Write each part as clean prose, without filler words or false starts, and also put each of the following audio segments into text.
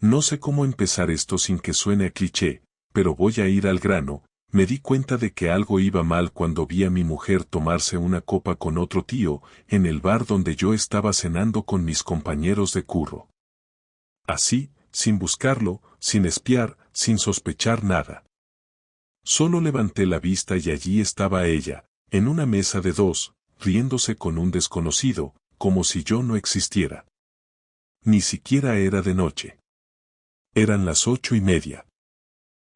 No sé cómo empezar esto sin que suene a cliché, pero voy a ir al grano. Me di cuenta de que algo iba mal cuando vi a mi mujer tomarse una copa con otro tío, en el bar donde yo estaba cenando con mis compañeros de curro. Así, sin buscarlo, sin espiar, sin sospechar nada. Solo levanté la vista y allí estaba ella, en una mesa de dos, riéndose con un desconocido, como si yo no existiera. Ni siquiera era de noche. Eran las 8:30.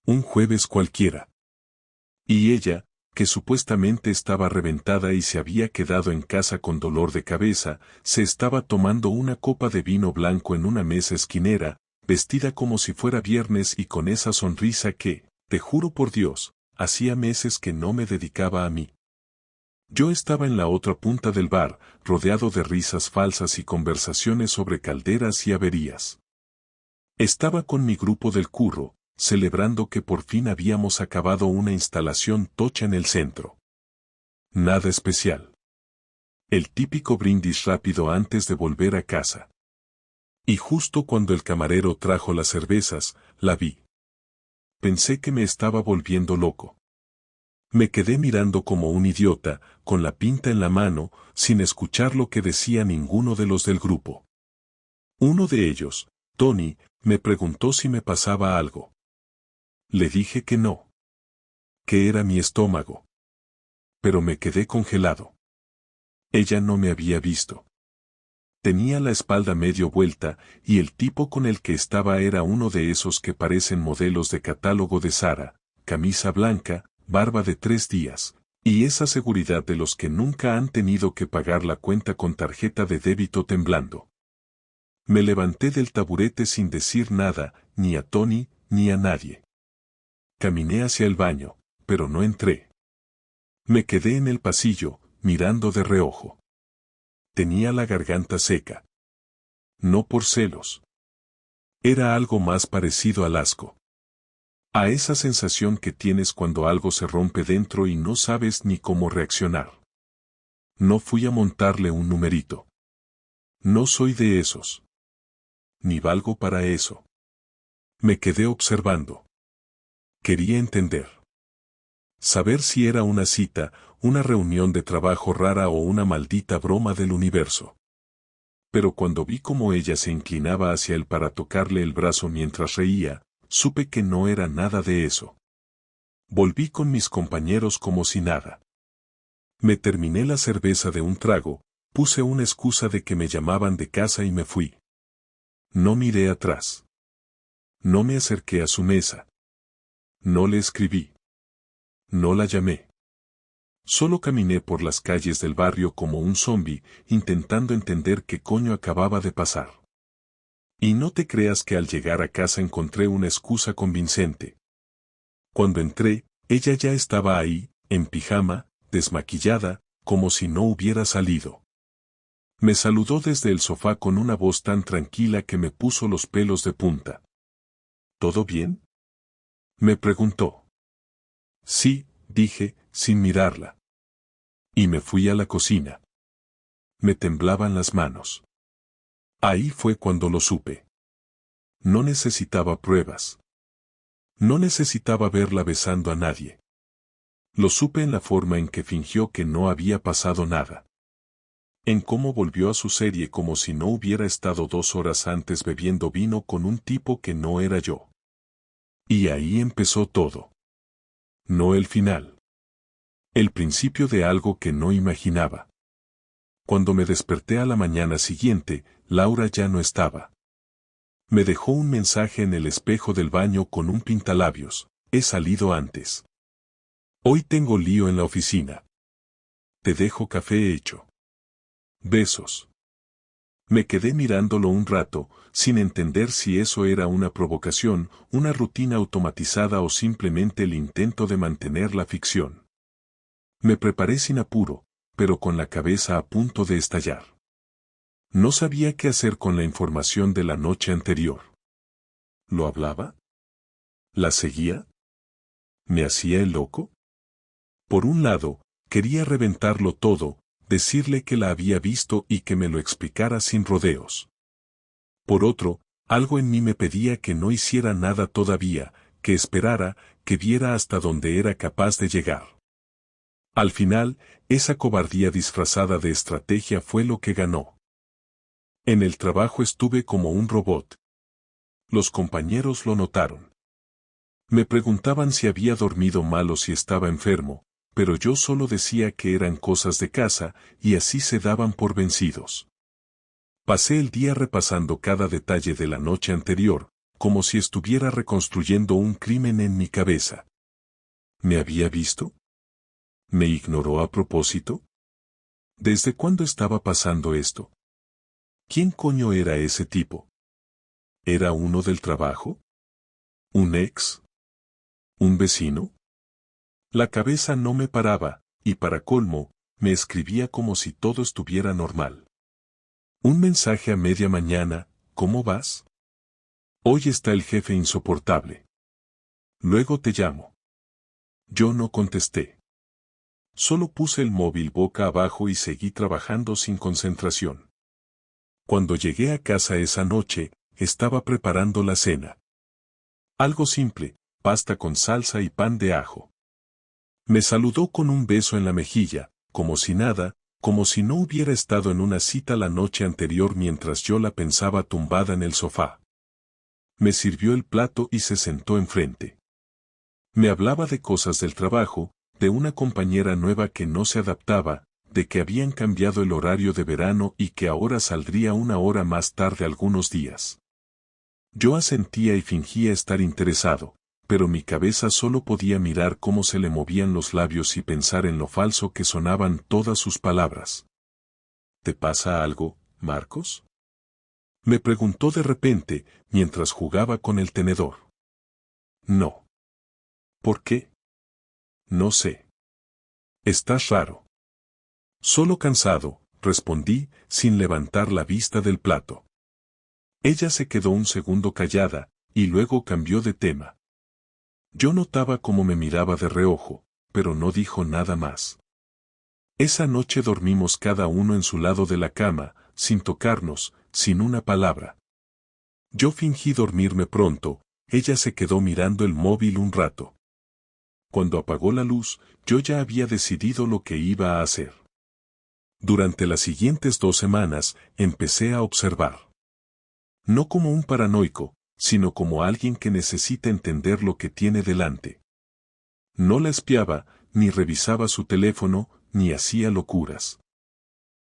Un jueves cualquiera. Y ella, que supuestamente estaba reventada y se había quedado en casa con dolor de cabeza, se estaba tomando una copa de vino blanco en una mesa esquinera, vestida como si fuera viernes y con esa sonrisa que, te juro por Dios, hacía meses que no me dedicaba a mí. Yo estaba en la otra punta del bar, rodeado de risas falsas y conversaciones sobre calderas y averías. Estaba con mi grupo del curro, celebrando que por fin habíamos acabado una instalación tocha en el centro. Nada especial. El típico brindis rápido antes de volver a casa. Y justo cuando el camarero trajo las cervezas, la vi. Pensé que me estaba volviendo loco. Me quedé mirando como un idiota, con la pinta en la mano, sin escuchar lo que decía ninguno de los del grupo. Uno de ellos, Tony, me preguntó si me pasaba algo. Le dije que no. Que era mi estómago. Pero me quedé congelado. Ella no me había visto. Tenía la espalda medio vuelta, y el tipo con el que estaba era uno de esos que parecen modelos de catálogo de Zara, camisa blanca, barba de 3 días, y esa seguridad de los que nunca han tenido que pagar la cuenta con tarjeta de débito temblando. Me levanté del taburete sin decir nada, ni a Tony, ni a nadie. Caminé hacia el baño, pero no entré. Me quedé en el pasillo, mirando de reojo. Tenía la garganta seca. No por celos. Era algo más parecido al asco. A esa sensación que tienes cuando algo se rompe dentro y no sabes ni cómo reaccionar. No fui a montarle un numerito. No soy de esos. Ni valgo para eso. Me quedé observando. Quería entender. Saber si era una cita, una reunión de trabajo rara o una maldita broma del universo. Pero cuando vi cómo ella se inclinaba hacia él para tocarle el brazo mientras reía, supe que no era nada de eso. Volví con mis compañeros como si nada. Me terminé la cerveza de un trago, puse una excusa de que me llamaban de casa y me fui. No miré atrás. No me acerqué a su mesa. No le escribí. No la llamé. Solo caminé por las calles del barrio como un zombi, intentando entender qué coño acababa de pasar. Y no te creas que al llegar a casa encontré una excusa convincente. Cuando entré, ella ya estaba ahí, en pijama, desmaquillada, como si no hubiera salido. Me saludó desde el sofá con una voz tan tranquila que me puso los pelos de punta. ¿Todo bien?, me preguntó. Sí, dije, sin mirarla. Y me fui a la cocina. Me temblaban las manos. Ahí fue cuando lo supe. No necesitaba pruebas. No necesitaba verla besando a nadie. Lo supe en la forma en que fingió que no había pasado nada. En cómo volvió a su serie como si no hubiera estado 2 horas antes bebiendo vino con un tipo que no era yo. Y ahí empezó todo. No el final. El principio de algo que no imaginaba. Cuando me desperté a la mañana siguiente, Laura ya no estaba. Me dejó un mensaje en el espejo del baño con un pintalabios. He salido antes. Hoy tengo lío en la oficina. Te dejo café hecho. Besos. Me quedé mirándolo un rato, sin entender si eso era una provocación, una rutina automatizada o simplemente el intento de mantener la ficción. Me preparé sin apuro, pero con la cabeza a punto de estallar. No sabía qué hacer con la información de la noche anterior. ¿Lo hablaba? ¿La seguía? ¿Me hacía el loco? Por un lado, quería reventarlo todo, decirle que la había visto y que me lo explicara sin rodeos. Por otro, Algo en mí me pedía que no hiciera nada todavía, que esperara, que viera hasta dónde era capaz de llegar. Al final, esa cobardía disfrazada de estrategia fue lo que ganó. En el trabajo estuve como un robot. Los compañeros lo notaron. Me preguntaban si había dormido mal o si estaba enfermo, pero yo solo decía que eran cosas de casa, y así se daban por vencidos. Pasé el día repasando cada detalle de la noche anterior, como si estuviera reconstruyendo un crimen en mi cabeza. ¿Me había visto? ¿Me ignoró a propósito? ¿Desde cuándo estaba pasando esto? ¿Quién coño era ese tipo? ¿Era uno del trabajo? ¿Un ex? ¿Un vecino? La cabeza no me paraba, y para colmo, me escribía como si todo estuviera normal. Un mensaje a media mañana, ¿cómo vas? Hoy está el jefe insoportable. Luego te llamo. Yo no contesté. Solo puse el móvil boca abajo y seguí trabajando sin concentración. Cuando llegué a casa esa noche, estaba preparando la cena. Algo simple, pasta con salsa y pan de ajo. Me saludó con un beso en la mejilla, como si nada, como si no hubiera estado en una cita la noche anterior mientras yo la pensaba tumbada en el sofá. Me sirvió el plato y se sentó enfrente. Me hablaba de cosas del trabajo, de una compañera nueva que no se adaptaba, de que habían cambiado el horario de verano y que ahora saldría una hora más tarde algunos días. Yo asentía y fingía estar interesado, pero mi cabeza solo podía mirar cómo se le movían los labios y pensar en lo falso que sonaban todas sus palabras. ¿Te pasa algo, Marcos? Me preguntó de repente, mientras jugaba con el tenedor. No. ¿Por qué? No sé. Estás raro. Solo cansado, respondí, sin levantar la vista del plato. Ella se quedó un segundo callada, y luego cambió de tema. Yo notaba cómo me miraba de reojo, pero no dijo nada más. Esa noche dormimos cada uno en su lado de la cama, sin tocarnos, sin una palabra. Yo fingí dormirme pronto, ella se quedó mirando el móvil un rato. Cuando apagó la luz, yo ya había decidido lo que iba a hacer. Durante las siguientes 2 semanas, empecé a observar. No como un paranoico, sino como alguien que necesita entender lo que tiene delante. No la espiaba, ni revisaba su teléfono, ni hacía locuras.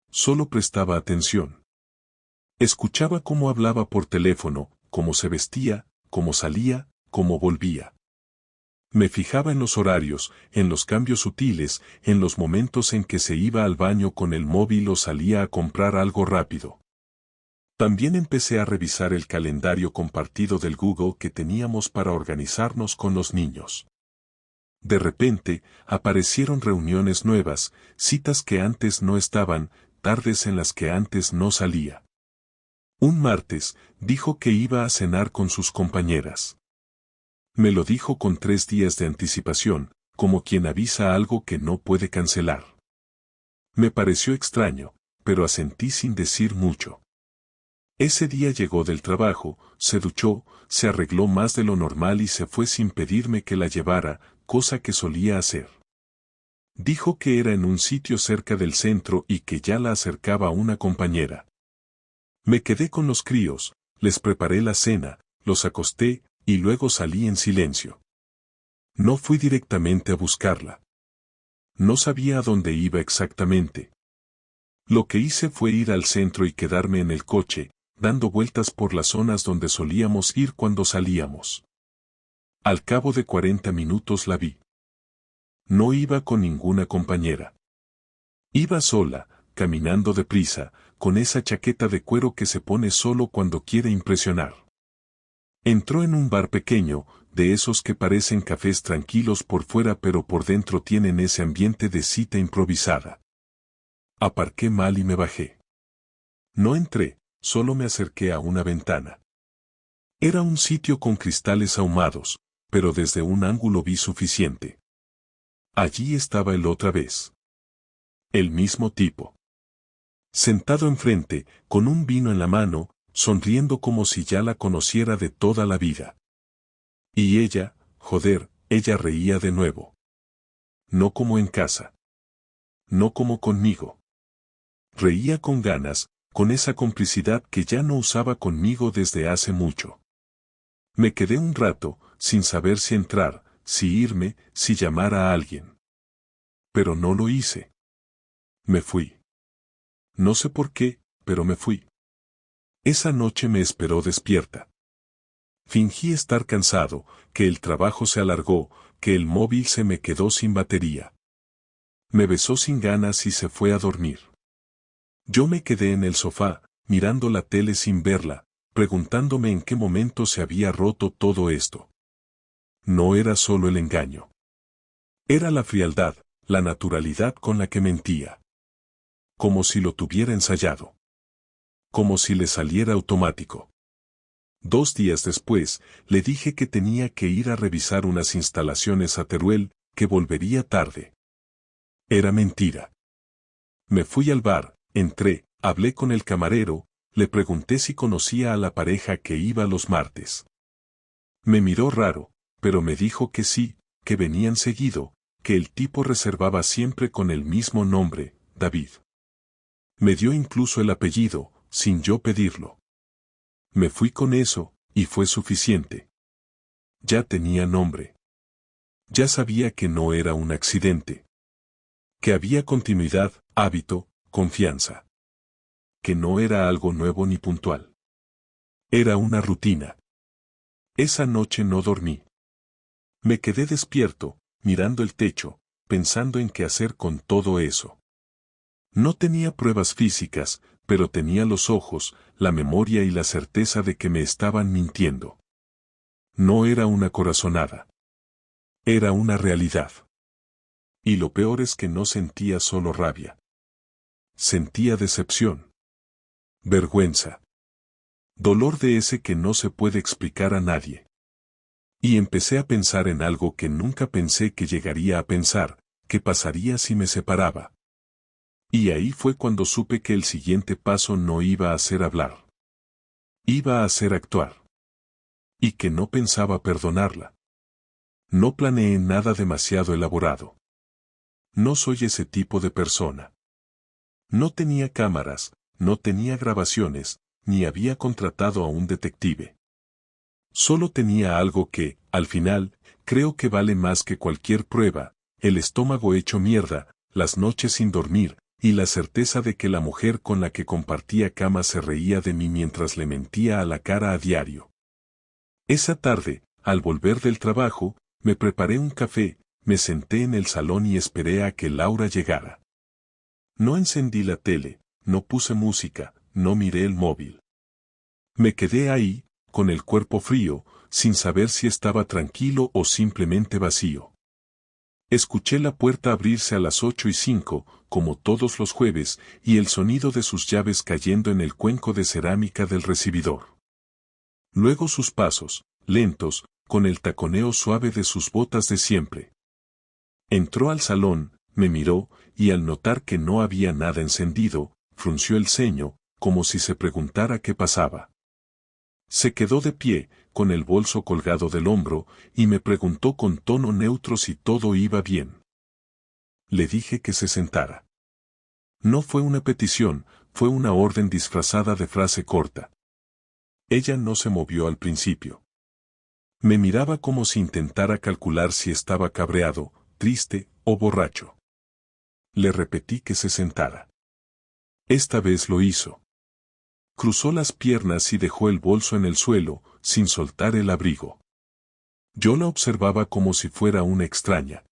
Solo prestaba atención. Escuchaba cómo hablaba por teléfono, cómo se vestía, cómo salía, cómo volvía. Me fijaba en los horarios, en los cambios sutiles, en los momentos en que se iba al baño con el móvil o salía a comprar algo rápido. También empecé a revisar el calendario compartido del Google que teníamos para organizarnos con los niños. De repente, aparecieron reuniones nuevas, citas que antes no estaban, tardes en las que antes no salía. Un martes, dijo que iba a cenar con sus compañeras. Me lo dijo con 3 días de anticipación, como quien avisa algo que no puede cancelar. Me pareció extraño, pero asentí sin decir mucho. Ese día llegó del trabajo, se duchó, se arregló más de lo normal y se fue sin pedirme que la llevara, cosa que solía hacer. Dijo que era en un sitio cerca del centro y que ya la acercaba una compañera. Me quedé con los críos, les preparé la cena, los acosté, y luego salí en silencio. No fui directamente a buscarla. No sabía a dónde iba exactamente. Lo que hice fue ir al centro y quedarme en el coche, dando vueltas por las zonas donde solíamos ir cuando salíamos. Al cabo de 40 minutos la vi. No iba con ninguna compañera. Iba sola, caminando deprisa, con esa chaqueta de cuero que se pone solo cuando quiere impresionar. Entró en un bar pequeño, de esos que parecen cafés tranquilos por fuera pero por dentro tienen ese ambiente de cita improvisada. Aparqué mal y me bajé. No entré, solo me acerqué a una ventana. Era un sitio con cristales ahumados, pero desde un ángulo vi suficiente. Allí estaba él otra vez. El mismo tipo. Sentado enfrente, con un vino en la mano, sonriendo como si ya la conociera de toda la vida. Y ella, joder, ella reía de nuevo. No como en casa. No como conmigo. Reía con ganas, con esa complicidad que ya no usaba conmigo desde hace mucho. Me quedé un rato, sin saber si entrar, si irme, si llamar a alguien. Pero no lo hice. Me fui. No sé por qué, pero me fui. Esa noche me esperó despierta. Fingí estar cansado, que el trabajo se alargó, que el móvil se me quedó sin batería. Me besó sin ganas y se fue a dormir. Yo me quedé en el sofá, mirando la tele sin verla, preguntándome en qué momento se había roto todo esto. No era solo el engaño. Era la frialdad, la naturalidad con la que mentía. Como si lo tuviera ensayado. Como si le saliera automático. 2 días después, le dije que tenía que ir a revisar unas instalaciones a Teruel, que volvería tarde. Era mentira. Me fui al bar, entré, hablé con el camarero, le pregunté si conocía a la pareja que iba los martes. Me miró raro, pero me dijo que sí, que venían seguido, que el tipo reservaba siempre con el mismo nombre, David. Me dio incluso el apellido, sin yo pedirlo. Me fui con eso, y fue suficiente. Ya tenía nombre. Ya sabía que no era un accidente. Que había continuidad, hábito, confianza. Que no era algo nuevo ni puntual. Era una rutina. Esa noche no dormí. Me quedé despierto, mirando el techo, pensando en qué hacer con todo eso. No tenía pruebas físicas, pero tenía los ojos, la memoria y la certeza de que me estaban mintiendo. No era una corazonada. Era una realidad. Y lo peor es que no sentía solo rabia. Sentía decepción. Vergüenza. Dolor de ese que no se puede explicar a nadie. Y empecé a pensar en algo que nunca pensé que llegaría a pensar, qué pasaría si me separaba. Y ahí fue cuando supe que el siguiente paso no iba a ser hablar. Iba a ser actuar. Y que no pensaba perdonarla. No planeé nada demasiado elaborado. No soy ese tipo de persona. No tenía cámaras, no tenía grabaciones, ni había contratado a un detective. Solo tenía algo que, al final, creo que vale más que cualquier prueba, el estómago hecho mierda, las noches sin dormir, y la certeza de que la mujer con la que compartía cama se reía de mí mientras le mentía a la cara a diario. Esa tarde, al volver del trabajo, me preparé un café, me senté en el salón y esperé a que Laura llegara. No encendí la tele, no puse música, no miré el móvil. Me quedé ahí, con el cuerpo frío, sin saber si estaba tranquilo o simplemente vacío. Escuché la puerta abrirse a las 8:05, como todos los jueves, y el sonido de sus llaves cayendo en el cuenco de cerámica del recibidor. Luego sus pasos, lentos, con el taconeo suave de sus botas de siempre. Entró al salón, me miró, y al notar que no había nada encendido, frunció el ceño, como si se preguntara qué pasaba. Se quedó de pie, con el bolso colgado del hombro, y me preguntó con tono neutro si todo iba bien. Le dije que se sentara. No fue una petición, fue una orden disfrazada de frase corta. Ella no se movió al principio. Me miraba como si intentara calcular si estaba cabreado, triste o borracho. Le repetí que se sentara. Esta vez lo hizo. Cruzó las piernas y dejó el bolso en el suelo, sin soltar el abrigo. Yo la observaba como si fuera una extraña.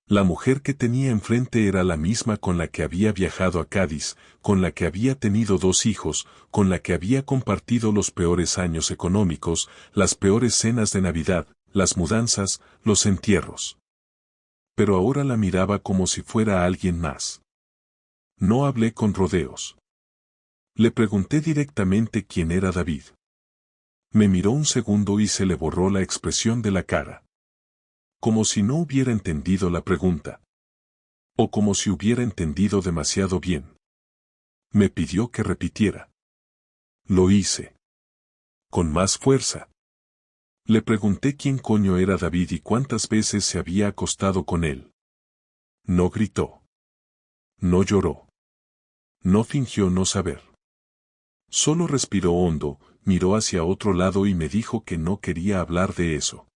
La mujer que tenía enfrente era la misma con la que había viajado a Cádiz, con la que había tenido 2 hijos, con la que había compartido los peores años económicos, las peores cenas de Navidad, las mudanzas, los entierros. Pero ahora la miraba como si fuera alguien más. No hablé con rodeos. Le pregunté directamente quién era David. Me miró un segundo y se le borró la expresión de la cara. Como si no hubiera entendido la pregunta. O como si hubiera entendido demasiado bien. Me pidió que repitiera. Lo hice. Con más fuerza. Le pregunté quién coño era David y cuántas veces se había acostado con él. No gritó. No lloró. No fingió no saber. Solo respiró hondo, miró hacia otro lado y me dijo que no quería hablar de eso.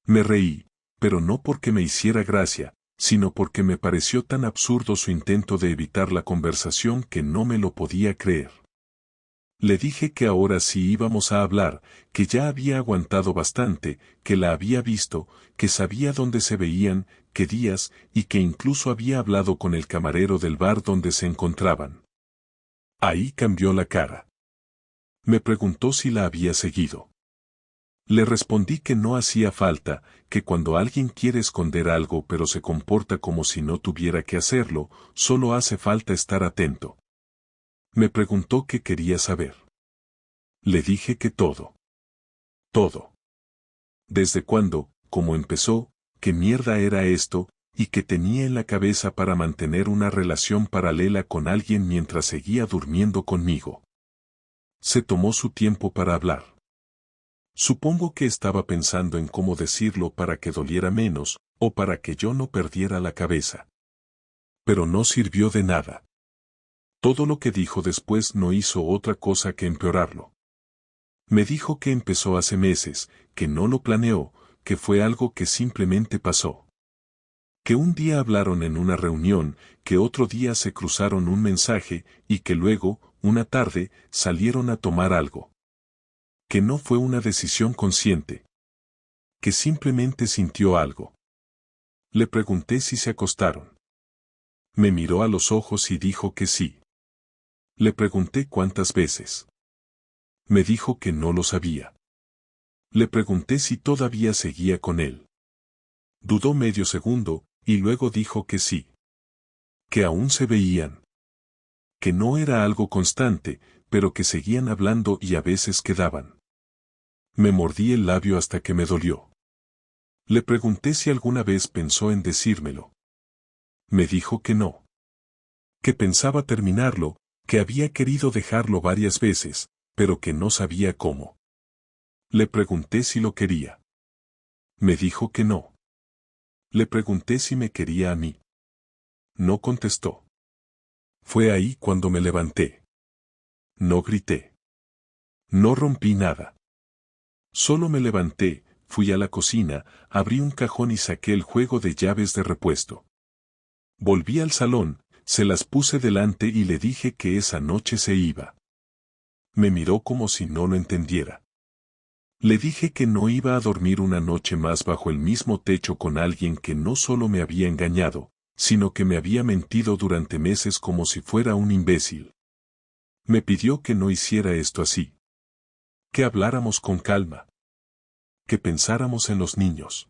Me reí, pero no porque me hiciera gracia, sino porque me pareció tan absurdo su intento de evitar la conversación que no me lo podía creer. Le dije que ahora sí íbamos a hablar, que ya había aguantado bastante, que la había visto, que sabía dónde se veían, qué días, y que incluso había hablado con el camarero del bar donde se encontraban. Ahí cambió la cara. Me preguntó si la había seguido. Le respondí que no hacía falta, que cuando alguien quiere esconder algo pero se comporta como si no tuviera que hacerlo, solo hace falta estar atento. Me preguntó qué quería saber. Le dije que todo. Todo. Desde cuándo, cómo empezó, qué mierda era esto, y que tenía en la cabeza para mantener una relación paralela con alguien mientras seguía durmiendo conmigo. Se tomó su tiempo para hablar. Supongo que estaba pensando en cómo decirlo para que doliera menos, o para que yo no perdiera la cabeza. Pero no sirvió de nada. Todo lo que dijo después no hizo otra cosa que empeorarlo. Me dijo que empezó hace meses, que no lo planeó, que fue algo que simplemente pasó. Que un día hablaron en una reunión, que otro día se cruzaron un mensaje, y que luego, una tarde, salieron a tomar algo. Que no fue una decisión consciente. Que simplemente sintió algo. Le pregunté si se acostaron. Me miró a los ojos y dijo que sí. Le pregunté cuántas veces. Me dijo que no lo sabía. Le pregunté si todavía seguía con él. Dudó medio segundo, y luego dijo que sí. Que aún se veían. Que no era algo constante, pero que seguían hablando y a veces quedaban. Me mordí el labio hasta que me dolió. Le pregunté si alguna vez pensó en decírmelo. Me dijo que no. Que pensaba terminarlo, que había querido dejarlo varias veces, pero que no sabía cómo. Le pregunté si lo quería. Me dijo que no. Le pregunté si me quería a mí. No contestó. Fue ahí cuando me levanté. No grité. No rompí nada. Solo me levanté, fui a la cocina, abrí un cajón y saqué el juego de llaves de repuesto. Volví al salón, se las puse delante y le dije que esa noche se iba. Me miró como si no lo entendiera. Le dije que no iba a dormir una noche más bajo el mismo techo con alguien que no solo me había engañado, sino que me había mentido durante meses como si fuera un imbécil. Me pidió que no hiciera esto así. Que habláramos con calma. Que pensáramos en los niños.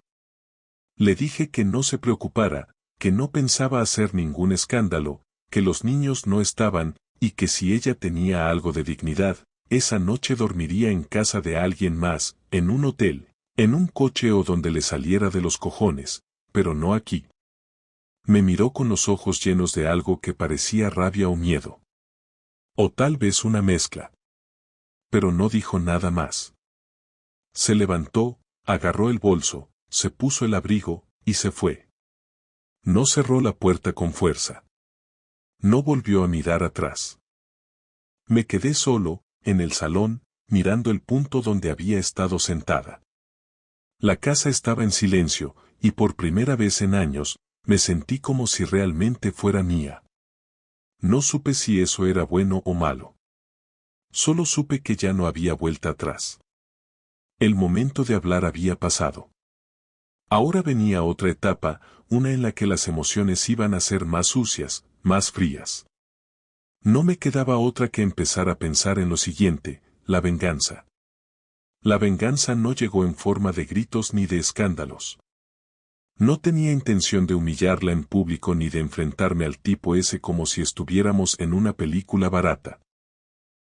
Le dije que no se preocupara, que no pensaba hacer ningún escándalo, que los niños no estaban, y que si ella tenía algo de dignidad, esa noche dormiría en casa de alguien más, en un hotel, en un coche o donde le saliera de los cojones, pero no aquí. Me miró con los ojos llenos de algo que parecía rabia o miedo. O tal vez una mezcla. Pero no dijo nada más. Se levantó, agarró el bolso, se puso el abrigo, y se fue. No cerró la puerta con fuerza. No volvió a mirar atrás. Me quedé solo, en el salón, mirando el punto donde había estado sentada. La casa estaba en silencio, y por primera vez en años, me sentí como si realmente fuera mía. No supe si eso era bueno o malo. Solo supe que ya no había vuelta atrás. El momento de hablar había pasado. Ahora venía otra etapa, una en la que las emociones iban a ser más sucias, más frías. No me quedaba otra que empezar a pensar en lo siguiente, la venganza. La venganza no llegó en forma de gritos ni de escándalos. No tenía intención de humillarla en público ni de enfrentarme al tipo ese como si estuviéramos en una película barata.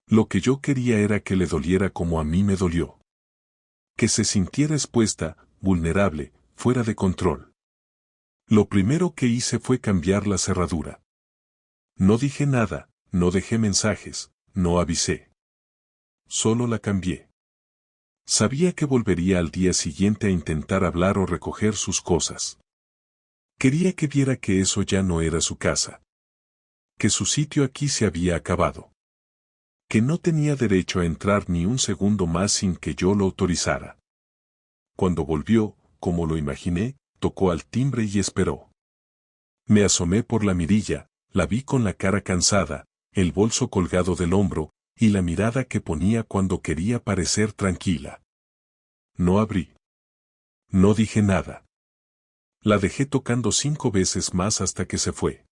Lo que yo quería era que le doliera como a mí me dolió. Que se sintiera expuesta, vulnerable, fuera de control. Lo primero que hice fue cambiar la cerradura. No dije nada, no dejé mensajes, no avisé. solo la cambié. Sabía que volvería al día siguiente a intentar hablar o recoger sus cosas. Quería que viera que eso ya no era su casa. Que su sitio aquí se había acabado. Que no tenía derecho a entrar ni un segundo más sin que yo lo autorizara. Cuando volvió, como lo imaginé, tocó al timbre y esperó. Me asomé por la mirilla, la vi con la cara cansada, el bolso colgado del hombro, y la mirada que ponía cuando quería parecer tranquila. No abrí. No dije nada. La dejé tocando 5 veces más hasta que se fue.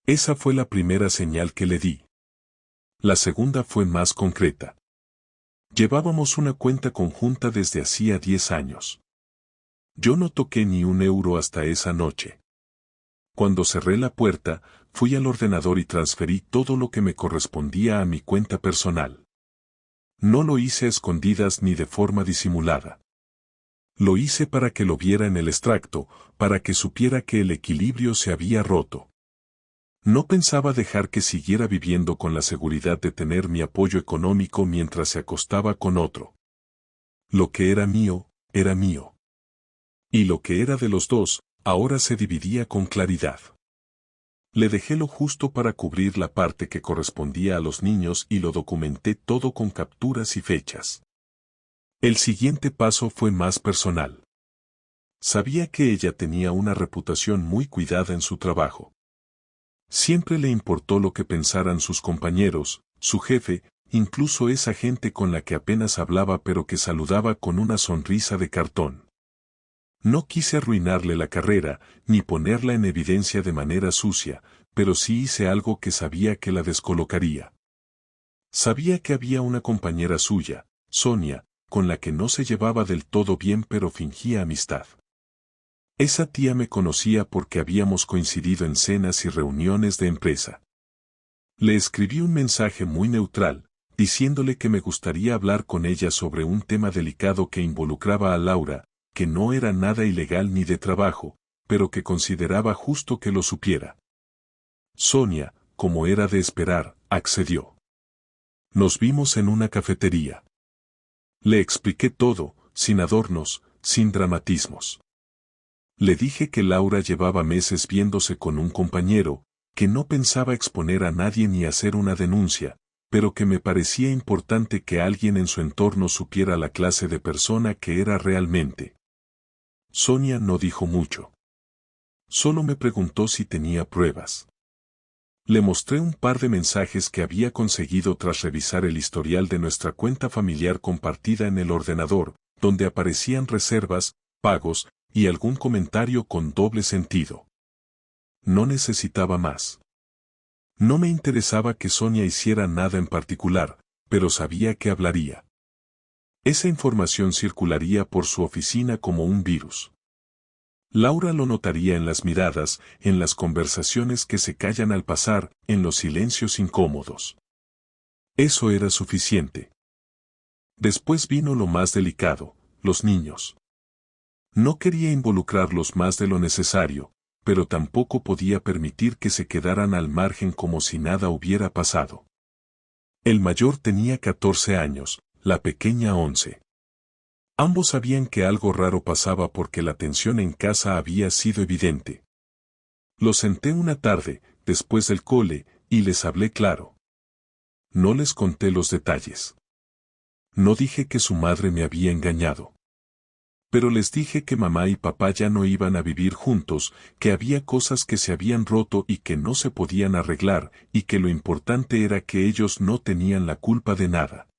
Esa fue la primera señal que le di. La segunda fue más concreta. Llevábamos una cuenta conjunta desde hacía 10 años. Yo no toqué ni un euro hasta esa noche. Cuando cerré la puerta, fui al ordenador y transferí todo lo que me correspondía a mi cuenta personal. No lo hice a escondidas ni de forma disimulada. Lo hice para que lo viera en el extracto, para que supiera que el equilibrio se había roto. No pensaba dejar que siguiera viviendo con la seguridad de tener mi apoyo económico mientras se acostaba con otro. Lo que era mío, era mío. Y lo que era de los dos, ahora se dividía con claridad. Le dejé lo justo para cubrir la parte que correspondía a los niños y lo documenté todo con capturas y fechas. El siguiente paso fue más personal. Sabía que ella tenía una reputación muy cuidada en su trabajo. Siempre le importó lo que pensaran sus compañeros, su jefe, incluso esa gente con la que apenas hablaba pero que saludaba con una sonrisa de cartón. No quise arruinarle la carrera, ni ponerla en evidencia de manera sucia, pero sí hice algo que sabía que la descolocaría. Sabía que había una compañera suya, Sonia, con la que no se llevaba del todo bien pero fingía amistad. Esa tía me conocía porque habíamos coincidido en cenas y reuniones de empresa. Le escribí un mensaje muy neutral, diciéndole que me gustaría hablar con ella sobre un tema delicado que involucraba a Laura, que no era nada ilegal ni de trabajo, pero que consideraba justo que lo supiera. Sonia, como era de esperar, accedió. Nos vimos en una cafetería. Le expliqué todo, sin adornos, sin dramatismos. Le dije que Laura llevaba meses viéndose con un compañero, que no pensaba exponer a nadie ni hacer una denuncia, pero que me parecía importante que alguien en su entorno supiera la clase de persona que era realmente. Sonia no dijo mucho. Solo me preguntó si tenía pruebas. Le mostré un par de mensajes que había conseguido tras revisar el historial de nuestra cuenta familiar compartida en el ordenador, donde aparecían reservas, pagos, y algún comentario con doble sentido. No necesitaba más. No me interesaba que Sonia hiciera nada en particular, pero sabía que hablaría. Esa información circularía por su oficina como un virus. Laura lo notaría en las miradas, en las conversaciones que se callan al pasar, en los silencios incómodos. Eso era suficiente. Después vino lo más delicado, los niños. No quería involucrarlos más de lo necesario, pero tampoco podía permitir que se quedaran al margen como si nada hubiera pasado. El mayor tenía 14 años, la pequeña 11. Ambos sabían que algo raro pasaba porque la tensión en casa había sido evidente. Los senté una tarde, después del cole, y les hablé claro. No les conté los detalles. No dije que su madre me había engañado. Pero les dije que mamá y papá ya no iban a vivir juntos, que había cosas que se habían roto y que no se podían arreglar, y que lo importante era que ellos no tenían la culpa de nada.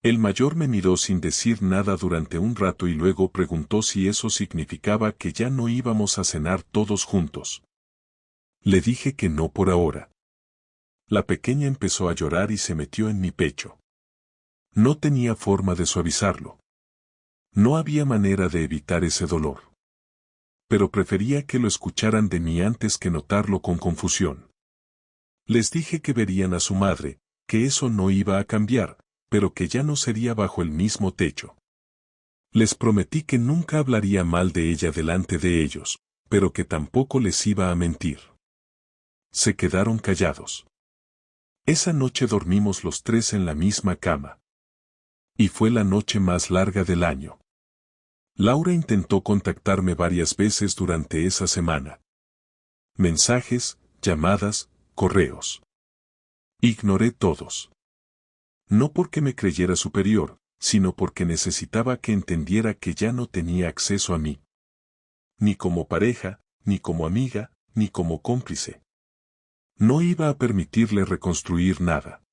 El mayor me miró sin decir nada durante un rato y luego preguntó si eso significaba que ya no íbamos a cenar todos juntos. Le dije que no por ahora. La pequeña empezó a llorar y se metió en mi pecho. No tenía forma de suavizarlo. No había manera de evitar ese dolor. Pero prefería que lo escucharan de mí antes que notarlo con confusión. Les dije que verían a su madre, que eso no iba a cambiar, pero que ya no sería bajo el mismo techo. Les prometí que nunca hablaría mal de ella delante de ellos, pero que tampoco les iba a mentir. Se quedaron callados. Esa noche dormimos los tres en la misma cama. Y fue la noche más larga del año. Laura intentó contactarme varias veces durante esa semana. Mensajes, llamadas, correos. Ignoré todos. No porque me creyera superior, sino porque necesitaba que entendiera que ya no tenía acceso a mí. Ni como pareja, ni como amiga, ni como cómplice. No iba a permitirle reconstruir nada.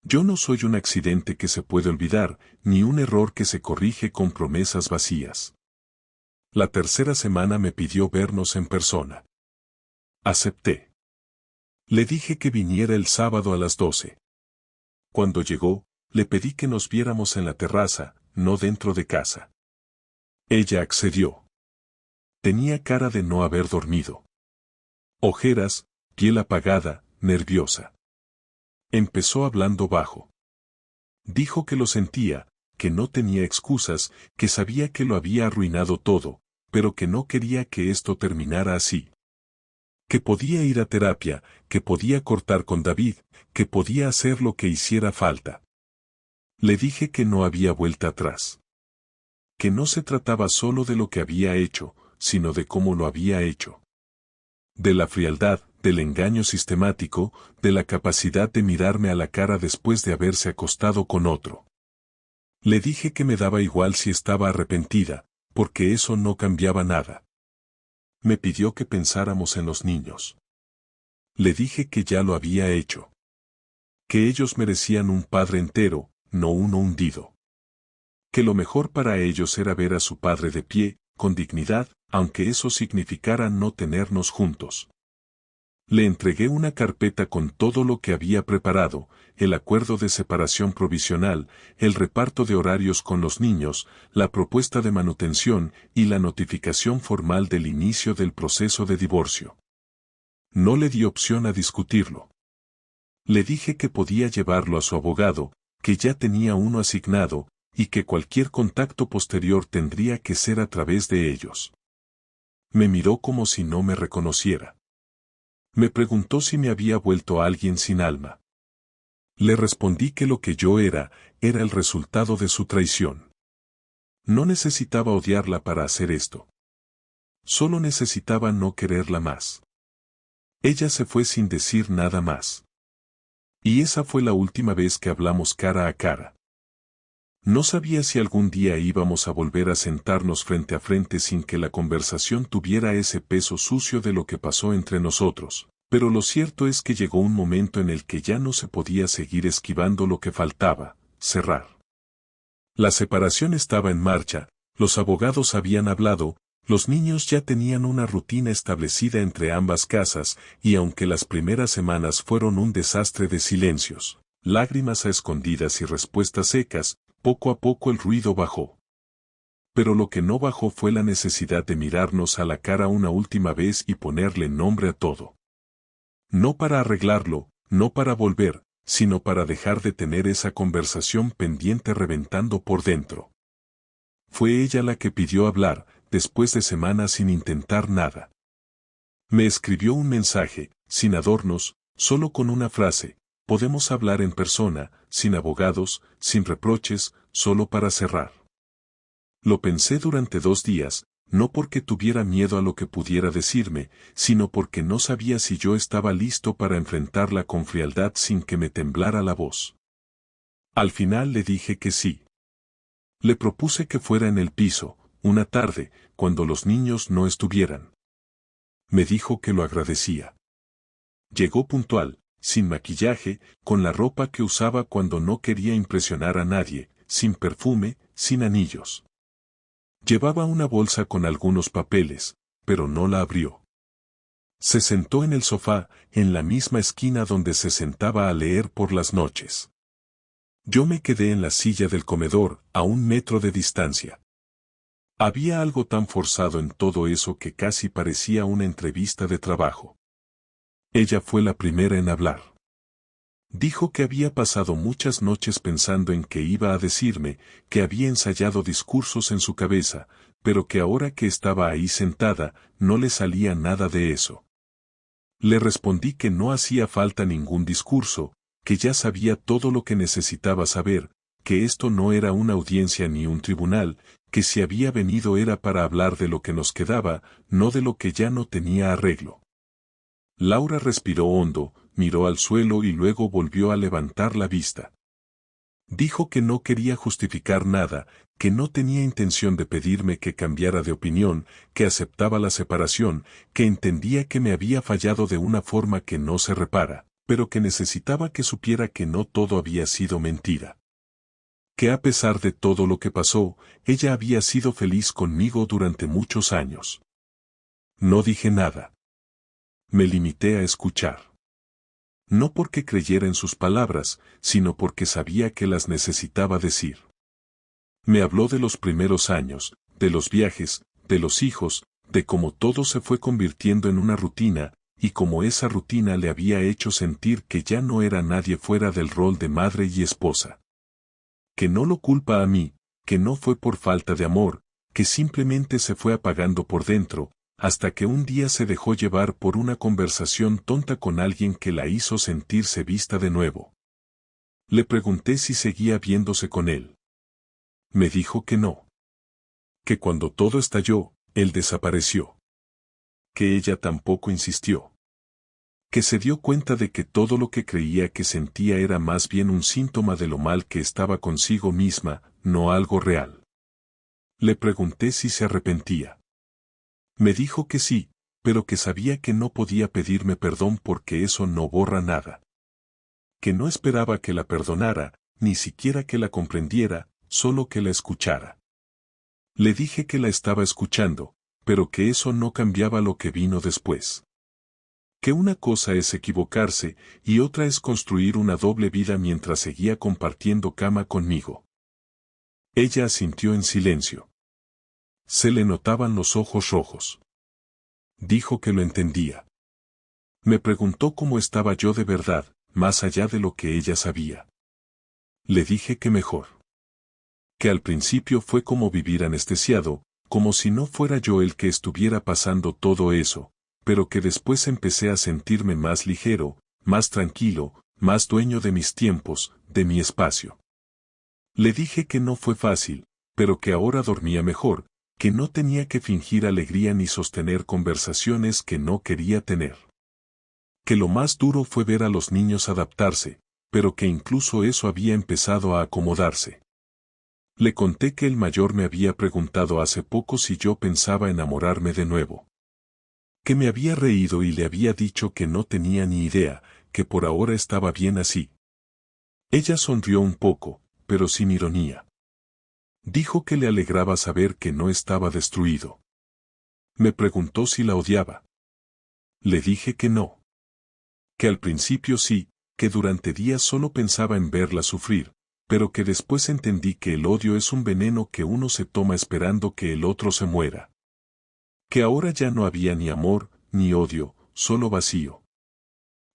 Yo no soy un accidente que se puede olvidar, ni un error que se corrige con promesas vacías. La tercera semana me pidió vernos en persona. Acepté. Le dije que viniera el sábado a las 12. Cuando llegó, le pedí que nos viéramos en la terraza, no dentro de casa. Ella accedió. Tenía cara de no haber dormido. Ojeras, piel apagada, nerviosa. Empezó hablando bajo. Dijo que lo sentía, que no tenía excusas, que sabía que lo había arruinado todo, pero que no quería que esto terminara así. Que podía ir a terapia, que podía cortar con David, que podía hacer lo que hiciera falta. Le dije que no había vuelta atrás. Que no se trataba solo de lo que había hecho, sino de cómo lo había hecho. De la frialdad, del engaño sistemático, de la capacidad de mirarme a la cara después de haberse acostado con otro. Le dije que me daba igual si estaba arrepentida, porque eso no cambiaba nada. Me pidió que pensáramos en los niños. Le dije que ya lo había hecho. Que ellos merecían un padre entero, no uno hundido. Que lo mejor para ellos era ver a su padre de pie, con dignidad, aunque eso significara no tenernos juntos. Le entregué una carpeta con todo lo que había preparado, el acuerdo de separación provisional, el reparto de horarios con los niños, la propuesta de manutención y la notificación formal del inicio del proceso de divorcio. No le di opción a discutirlo. Le dije que podía llevarlo a su abogado, que ya tenía uno asignado, y que cualquier contacto posterior tendría que ser a través de ellos. Me miró como si no me reconociera. Me preguntó si me había vuelto alguien sin alma. Le respondí que lo que yo era el resultado de su traición. No necesitaba odiarla para hacer esto. Solo necesitaba no quererla más. Ella se fue sin decir nada más. Y esa fue la última vez que hablamos cara a cara. No sabía si algún día íbamos a volver a sentarnos frente a frente sin que la conversación tuviera ese peso sucio de lo que pasó entre nosotros, pero lo cierto es que llegó un momento en el que ya no se podía seguir esquivando lo que faltaba, cerrar. La separación estaba en marcha, los abogados habían hablado, los niños ya tenían una rutina establecida entre ambas casas, y aunque las primeras semanas fueron un desastre de silencios, lágrimas a escondidas y respuestas secas, poco a poco el ruido bajó. Pero lo que no bajó fue la necesidad de mirarnos a la cara una última vez y ponerle nombre a todo. No para arreglarlo, no para volver, sino para dejar de tener esa conversación pendiente reventando por dentro. Fue ella la que pidió hablar, después de semanas sin intentar nada. Me escribió un mensaje, sin adornos, solo con una frase: podemos hablar en persona, sin abogados, sin reproches, solo para cerrar. Lo pensé durante 2 días, no porque tuviera miedo a lo que pudiera decirme, sino porque no sabía si yo estaba listo para enfrentarla con frialdad sin que me temblara la voz. Al final le dije que sí. Le propuse que fuera en el piso, una tarde, cuando los niños no estuvieran. Me dijo que lo agradecía. Llegó puntual, sin maquillaje, con la ropa que usaba cuando no quería impresionar a nadie, sin perfume, sin anillos. Llevaba una bolsa con algunos papeles, pero no la abrió. Se sentó en el sofá, en la misma esquina donde se sentaba a leer por las noches. Yo me quedé en la silla del comedor, a 1 metro de distancia. Había algo tan forzado en todo eso que casi parecía una entrevista de trabajo. Ella fue la primera en hablar. Dijo que había pasado muchas noches pensando en qué iba a decirme, que había ensayado discursos en su cabeza, pero que ahora que estaba ahí sentada, no le salía nada de eso. Le respondí que no hacía falta ningún discurso, que ya sabía todo lo que necesitaba saber, que esto no era una audiencia ni un tribunal, que si había venido era para hablar de lo que nos quedaba, no de lo que ya no tenía arreglo. Laura respiró hondo, miró al suelo y luego volvió a levantar la vista. Dijo que no quería justificar nada, que no tenía intención de pedirme que cambiara de opinión, que aceptaba la separación, que entendía que me había fallado de una forma que no se repara, pero que necesitaba que supiera que no todo había sido mentira. Que a pesar de todo lo que pasó, ella había sido feliz conmigo durante muchos años. No dije nada. Me limité a escuchar. No porque creyera en sus palabras, sino porque sabía que las necesitaba decir. Me habló de los primeros años, de los viajes, de los hijos, de cómo todo se fue convirtiendo en una rutina, y cómo esa rutina le había hecho sentir que ya no era nadie fuera del rol de madre y esposa. Que no lo culpa a mí, que no fue por falta de amor, que simplemente se fue apagando por dentro, hasta que un día se dejó llevar por una conversación tonta con alguien que la hizo sentirse vista de nuevo. Le pregunté si seguía viéndose con él. Me dijo que no. Que cuando todo estalló, él desapareció. Que ella tampoco insistió. Que se dio cuenta de que todo lo que creía que sentía era más bien un síntoma de lo mal que estaba consigo misma, no algo real. Le pregunté si se arrepentía. Me dijo que sí, pero que sabía que no podía pedirme perdón porque eso no borra nada. Que no esperaba que la perdonara, ni siquiera que la comprendiera, solo que la escuchara. Le dije que la estaba escuchando, pero que eso no cambiaba lo que vino después. Que una cosa es equivocarse y otra es construir una doble vida mientras seguía compartiendo cama conmigo. Ella asintió en silencio. Se le notaban los ojos rojos. Dijo que lo entendía. Me preguntó cómo estaba yo de verdad, más allá de lo que ella sabía. Le dije que mejor. Que al principio fue como vivir anestesiado, como si no fuera yo el que estuviera pasando todo eso, pero que después empecé a sentirme más ligero, más tranquilo, más dueño de mis tiempos, de mi espacio. Le dije que no fue fácil, pero que ahora dormía mejor, que no tenía que fingir alegría ni sostener conversaciones que no quería tener. Que lo más duro fue ver a los niños adaptarse, pero que incluso eso había empezado a acomodarse. Le conté que el mayor me había preguntado hace poco si yo pensaba enamorarme de nuevo. Que me había reído y le había dicho que no tenía ni idea, que por ahora estaba bien así. Ella sonrió un poco, pero sin ironía. Dijo que le alegraba saber que no estaba destruido. Me preguntó si la odiaba. Le dije que no. Que al principio sí, que durante días solo pensaba en verla sufrir, pero que después entendí que el odio es un veneno que uno se toma esperando que el otro se muera. Que ahora ya no había ni amor, ni odio, solo vacío.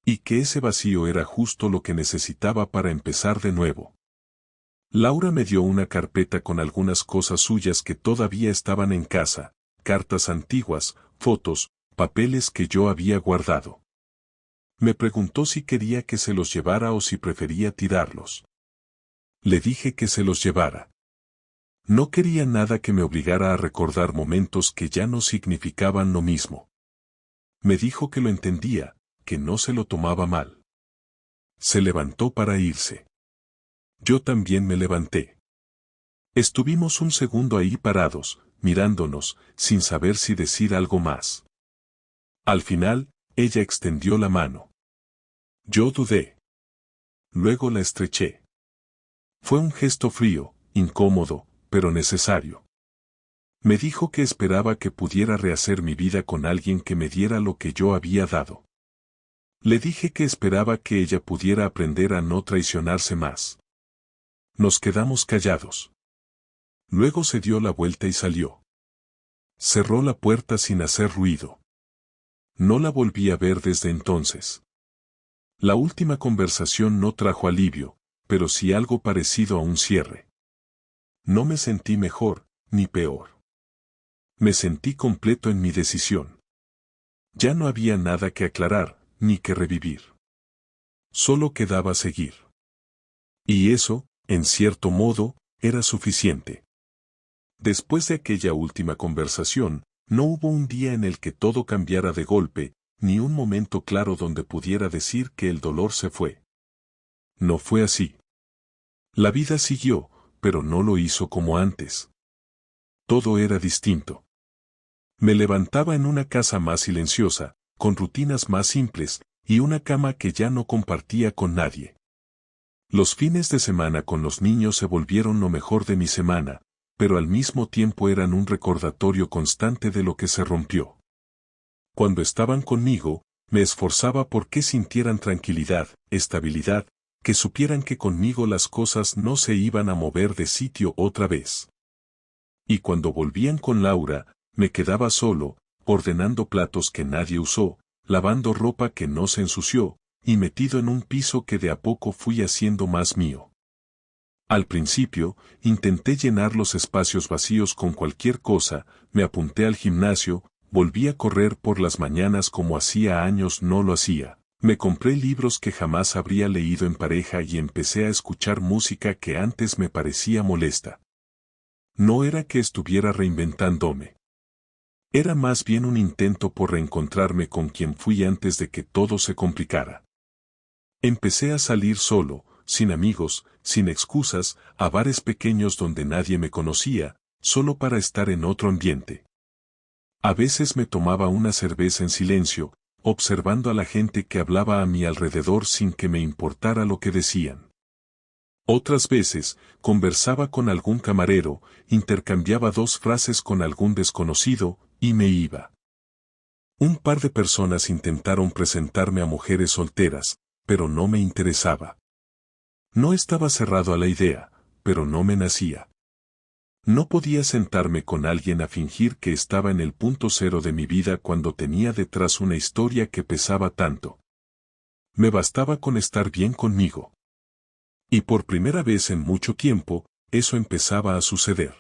Y que ese vacío era justo lo que necesitaba para empezar de nuevo. Laura me dio una carpeta con algunas cosas suyas que todavía estaban en casa, cartas antiguas, fotos, papeles que yo había guardado. Me preguntó si quería que se los llevara o si prefería tirarlos. Le dije que se los llevara. No quería nada que me obligara a recordar momentos que ya no significaban lo mismo. Me dijo que lo entendía, que no se lo tomaba mal. Se levantó para irse. Yo también me levanté. Estuvimos un segundo ahí parados, mirándonos, sin saber si decir algo más. Al final, ella extendió la mano. Yo dudé. Luego la estreché. Fue un gesto frío, incómodo, pero necesario. Me dijo que esperaba que pudiera rehacer mi vida con alguien que me diera lo que yo había dado. Le dije que esperaba que ella pudiera aprender a no traicionarse más. Nos quedamos callados. Luego se dio la vuelta y salió. Cerró la puerta sin hacer ruido. No la volví a ver desde entonces. La última conversación no trajo alivio, pero sí algo parecido a un cierre. No me sentí mejor, ni peor. Me sentí completo en mi decisión. Ya no había nada que aclarar, ni que revivir. solo quedaba seguir. Y eso, en cierto modo, era suficiente. Después de aquella última conversación, no hubo un día en el que todo cambiara de golpe, ni un momento claro donde pudiera decir que el dolor se fue. No fue así. La vida siguió, pero no lo hizo como antes. Todo era distinto. Me levantaba en una casa más silenciosa, con rutinas más simples, y una cama que ya no compartía con nadie. Los fines de semana con los niños se volvieron lo mejor de mi semana, pero al mismo tiempo eran un recordatorio constante de lo que se rompió. Cuando estaban conmigo, me esforzaba por que sintieran tranquilidad, estabilidad, que supieran que conmigo las cosas no se iban a mover de sitio otra vez. Y cuando volvían con Laura, me quedaba solo, ordenando platos que nadie usó, lavando ropa que no se ensució, y metido en un piso que de a poco fui haciendo más mío. Al principio, intenté llenar los espacios vacíos con cualquier cosa, me apunté al gimnasio, volví a correr por las mañanas como hacía años no lo hacía. Me compré libros que jamás habría leído en pareja y empecé a escuchar música que antes me parecía molesta. No era que estuviera reinventándome. Era más bien un intento por reencontrarme con quien fui antes de que todo se complicara. Empecé a salir solo, sin amigos, sin excusas, a bares pequeños donde nadie me conocía, solo para estar en otro ambiente. A veces me tomaba una cerveza en silencio, observando a la gente que hablaba a mi alrededor sin que me importara lo que decían. Otras veces, conversaba con algún camarero, intercambiaba 2 frases con algún desconocido, y me iba. Un par de personas intentaron presentarme a mujeres solteras, pero no me interesaba. No estaba cerrado a la idea, pero no me nacía. No podía sentarme con alguien a fingir que estaba en el punto cero de mi vida cuando tenía detrás una historia que pesaba tanto. Me bastaba con estar bien conmigo. Y por primera vez en mucho tiempo, eso empezaba a suceder.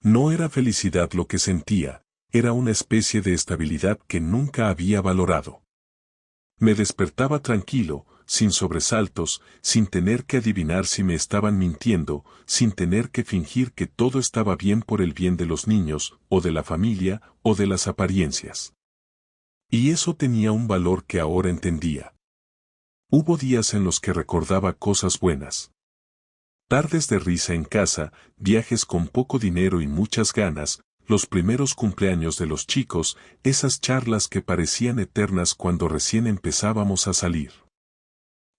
No era felicidad lo que sentía, era una especie de estabilidad que nunca había valorado. Me despertaba tranquilo, sin sobresaltos, sin tener que adivinar si me estaban mintiendo, sin tener que fingir que todo estaba bien por el bien de los niños, o de la familia, o de las apariencias. Y eso tenía un valor que ahora entendía. Hubo días en los que recordaba cosas buenas. Tardes de risa en casa, viajes con poco dinero y muchas ganas, los primeros cumpleaños de los chicos, esas charlas que parecían eternas cuando recién empezábamos a salir.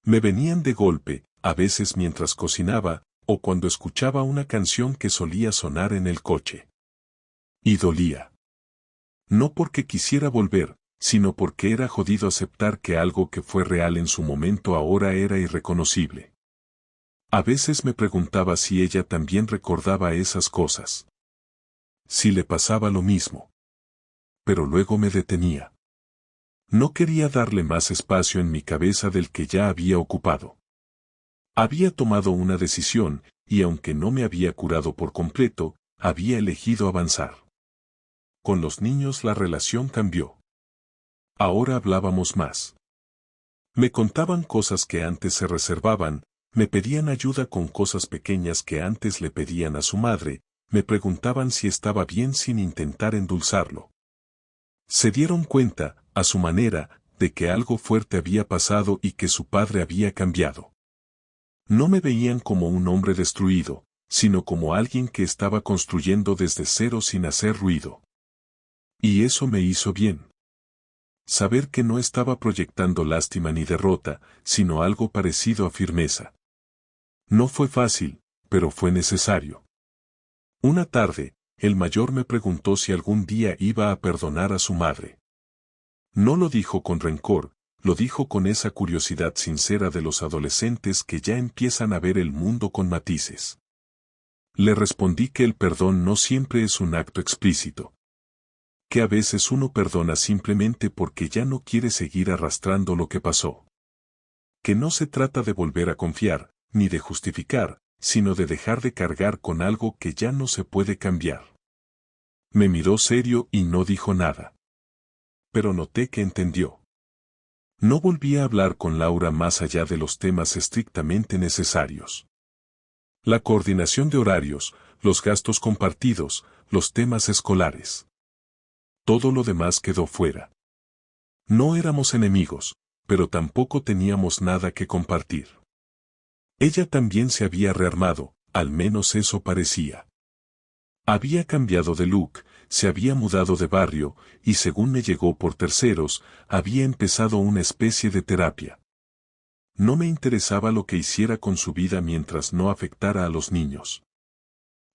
Me venían de golpe, a veces mientras cocinaba, o cuando escuchaba una canción que solía sonar en el coche. Y dolía. No porque quisiera volver, sino porque era jodido aceptar que algo que fue real en su momento ahora era irreconocible. A veces me preguntaba si ella también recordaba esas cosas. Si le pasaba lo mismo. Pero luego me detenía. No quería darle más espacio en mi cabeza del que ya había ocupado. Había tomado una decisión, y aunque no me había curado por completo, había elegido avanzar. Con los niños la relación cambió. Ahora hablábamos más. Me contaban cosas que antes se reservaban, me pedían ayuda con cosas pequeñas que antes le pedían a su madre, me preguntaban si estaba bien sin intentar endulzarlo. Se dieron cuenta, a su manera, de que algo fuerte había pasado y que su padre había cambiado. No me veían como un hombre destruido, sino como alguien que estaba construyendo desde cero sin hacer ruido. Y eso me hizo bien. Saber que no estaba proyectando lástima ni derrota, sino algo parecido a firmeza. No fue fácil, pero fue necesario. Una tarde, el mayor me preguntó si algún día iba a perdonar a su madre. No lo dijo con rencor, lo dijo con esa curiosidad sincera de los adolescentes que ya empiezan a ver el mundo con matices. Le respondí que el perdón no siempre es un acto explícito. Que a veces uno perdona simplemente porque ya no quiere seguir arrastrando lo que pasó. Que no se trata de volver a confiar, ni de justificar, sino de dejar de cargar con algo que ya no se puede cambiar. Me miró serio y no dijo nada. Pero noté que entendió. No volví a hablar con Laura más allá de los temas estrictamente necesarios. La coordinación de horarios, los gastos compartidos, los temas escolares. Todo lo demás quedó fuera. No éramos enemigos, pero tampoco teníamos nada que compartir. Ella también se había rearmado, al menos eso parecía. Había cambiado de look, se había mudado de barrio, y según me llegó por terceros, había empezado una especie de terapia. No me interesaba lo que hiciera con su vida mientras no afectara a los niños.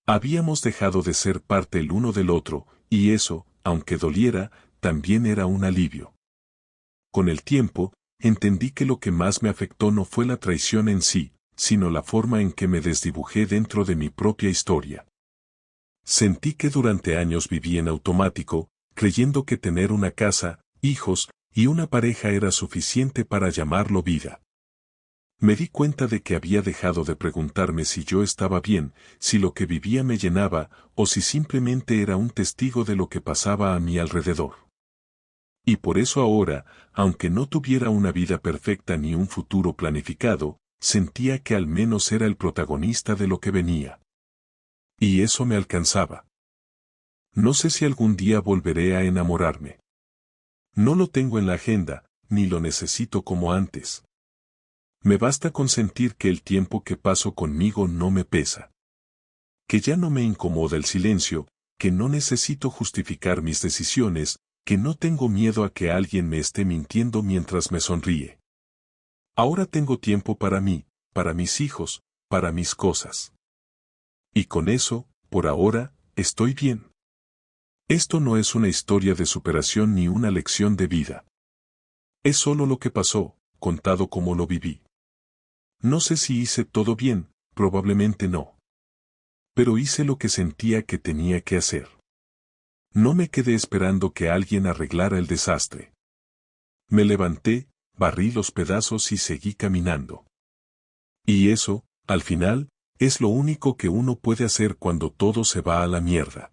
Habíamos dejado de ser parte el uno del otro, y eso, aunque doliera, también era un alivio. Con el tiempo, entendí que lo que más me afectó no fue la traición en sí, sino la forma en que me desdibujé dentro de mi propia historia. Sentí que durante años viví en automático, creyendo que tener una casa, hijos y una pareja era suficiente para llamarlo vida. Me di cuenta de que había dejado de preguntarme si yo estaba bien, si lo que vivía me llenaba, o si simplemente era un testigo de lo que pasaba a mi alrededor. Y por eso ahora, aunque no tuviera una vida perfecta ni un futuro planificado, sentía que al menos era el protagonista de lo que venía. Y eso me alcanzaba. No sé si algún día volveré a enamorarme. No lo tengo en la agenda, ni lo necesito como antes. Me basta con sentir que el tiempo que paso conmigo no me pesa. Que ya no me incomoda el silencio, que no necesito justificar mis decisiones, que no tengo miedo a que alguien me esté mintiendo mientras me sonríe. Ahora tengo tiempo para mí, para mis hijos, para mis cosas. Y con eso, por ahora, estoy bien. Esto no es una historia de superación ni una lección de vida. Es solo lo que pasó, contado como lo viví. No sé si hice todo bien, probablemente no. Pero hice lo que sentía que tenía que hacer. No me quedé esperando que alguien arreglara el desastre. Me levanté, barrí los pedazos y seguí caminando. Y eso, al final, es lo único que uno puede hacer cuando todo se va a la mierda.